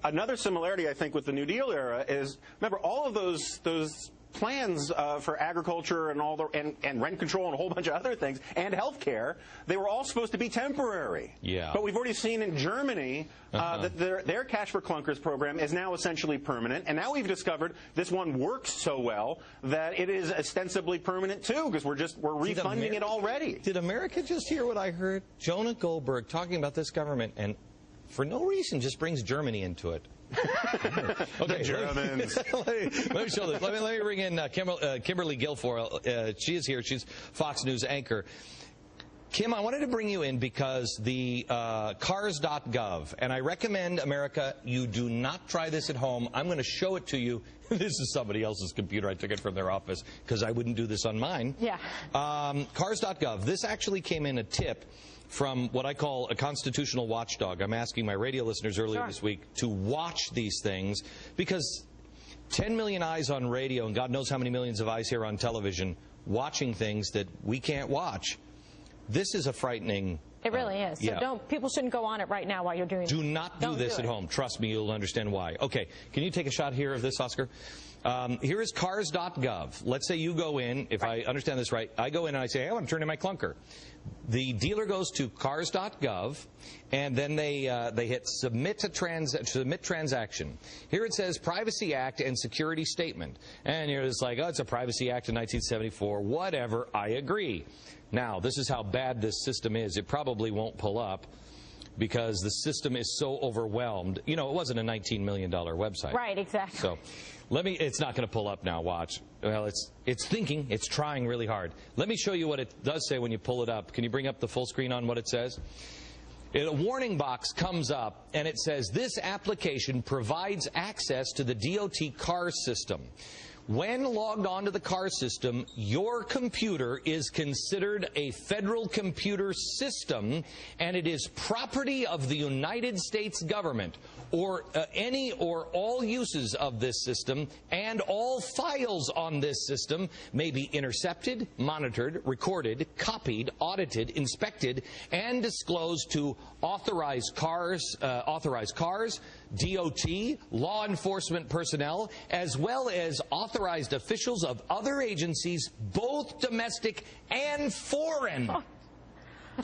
Another similarity, I think, with the New Deal era is, remember, all of those plans for agriculture and all the and rent control and a whole bunch of other things and health care, they were all supposed to be temporary. Yeah. But we've already seen in Germany that their Cash for Clunkers program is now essentially permanent, and now we've discovered this one works so well that it is ostensibly permanent too, because we're refunding it already. Did America just hear what I heard? Jonah Goldberg talking about this government, and for no reason just brings Germany into it. Okay, the Germans. Let me show this. Let me bring in Kimberly Guilfoyle. She is here. She's Fox News anchor. Kim, I wanted to bring you in because the cars.gov, and I recommend, America, you do not try this at home. I'm going to show it to you. This is somebody else's computer. I took it from their office because I wouldn't do this on mine. Yeah. Cars.gov. This actually came in a tip from what I call a constitutional watchdog. I'm asking my radio listeners earlier this week to watch these things because 10 million eyes on radio and God knows how many millions of eyes here on television watching things that we can't watch. This is a frightening... It really is. So people shouldn't go on it right now while you're doing it. Do not do this at home. Trust me, you'll understand why. Okay, can you take a shot here of this, Oscar? Here is cars.gov. Let's say you go in, if I understand this right, I go in and I say, hey, I want to turn in my clunker. The dealer goes to cars.gov, and then they hit submit transaction. Here it says Privacy Act and Security Statement. And you're just like, oh, it's a Privacy Act of 1974. Whatever, I agree. Now, this is how bad this system is. It probably won't pull up because the system is so overwhelmed. You know, it wasn't a $19 million website. Right, exactly. So it's not going to pull up now, watch. Well, it's thinking, it's trying really hard. Let me show you what it does say when you pull it up. Can you bring up the full screen on what it says? A warning box comes up and it says, this application provides access to the DOT car system. When logged onto the car system, your computer is considered a federal computer system, and it is property of the United States government, or any or all uses of this system, and all files on this system may be intercepted, monitored, recorded, copied, audited, inspected, and disclosed to authorized cars, DOT, law enforcement personnel, as well as authorized officials of other agencies, both domestic and foreign.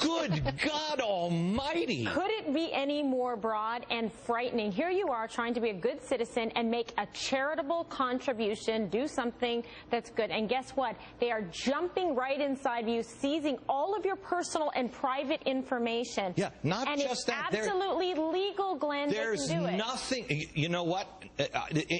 Good God Almighty! Could it be any more broad and frightening? Here you are trying to be a good citizen and make a charitable contribution, do something that's good. And guess what? They are jumping right inside you, seizing all of your personal and private information. Yeah, not just that. And it's absolutely legal, Glenn. There's nothing. You know what?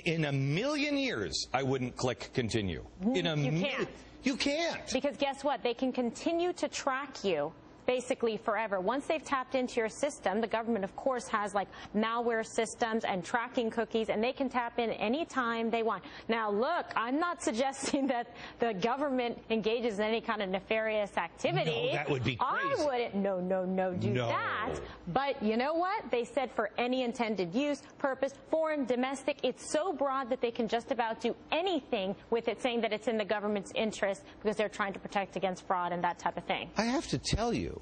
In a million years, I wouldn't click continue. You can't. You can't. Because guess what? They can continue to track you basically forever. Once they've tapped into your system, the government, of course, has like malware systems and tracking cookies, and they can tap in anytime they want. Now, look, I'm not suggesting that the government engages in any kind of nefarious activity. No, that would be crazy. I wouldn't, no, do that. But you know what? They said for any intended use, purpose, foreign, domestic, it's so broad that they can just about do anything with it, saying that it's in the government's interest because they're trying to protect against fraud and that type of thing. I have to tell you,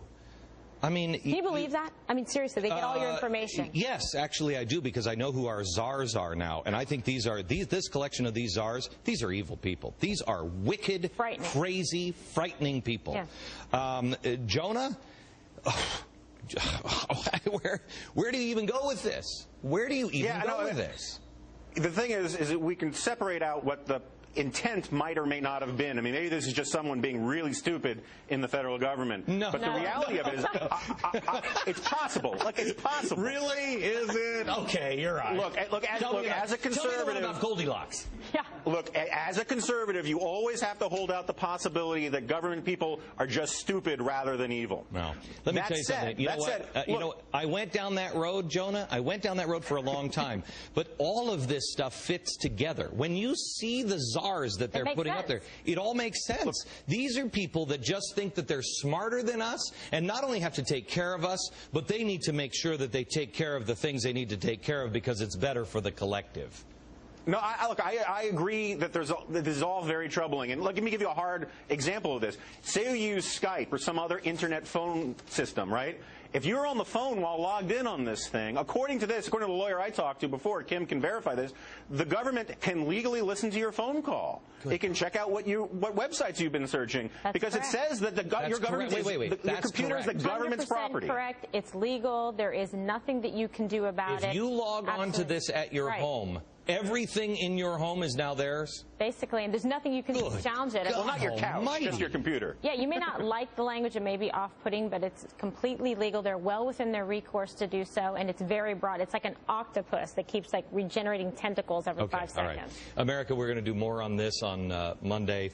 I mean... Do you believe that? I mean, seriously, they get all your information. Yes, actually I do, because I know who our czars are now. And I think this collection of these czars, these are evil people. These are wicked, crazy, frightening people. Yeah. Jonah, where do you even go with this? Where do you even go with this? The thing is that we can separate out what the intent might or may not have been. I mean, maybe this is just someone being really stupid in the federal government. No. But the reality of it is, it's possible. Like, it's possible. Really? Is it? Okay, you're right. Look, as a conservative... Tell me about Goldilocks. Yeah. Look, as a conservative, you always have to hold out the possibility that government people are just stupid rather than evil. No. Let me tell you something. You know what? I went down that road, Jonah. I went down that road for a long time. But all of this stuff fits together. When you see the czars that they're putting up there, it all makes sense. Look, these are people that just think that they're smarter than us and not only have to take care of us, but they need to make sure that they take care of the things they need to take care of because it's better for the collective. No, I agree that this is all very troubling. And let me give you a hard example of this. Say you use Skype or some other internet phone system, right? if you're on the phone while logged in on this thing, according to the lawyer I talked to before, Kim can verify this, the government can legally listen to your phone call. Good. It can check out what websites you've been searching. That's because correct. It says that your government your computer is the government's property. Correct. It's legal. There is nothing that you can do about it. If you log on to this at your home, everything in your home is now theirs? Basically, and there's nothing you can challenge it. Well, not your couch, just your computer. Yeah, you may not like the language, it may be off-putting, but it's completely legal. They're well within their recourse to do so, and it's very broad. It's like an octopus that keeps regenerating tentacles every 5 seconds. All right. America, we're going to do more on this on Monday.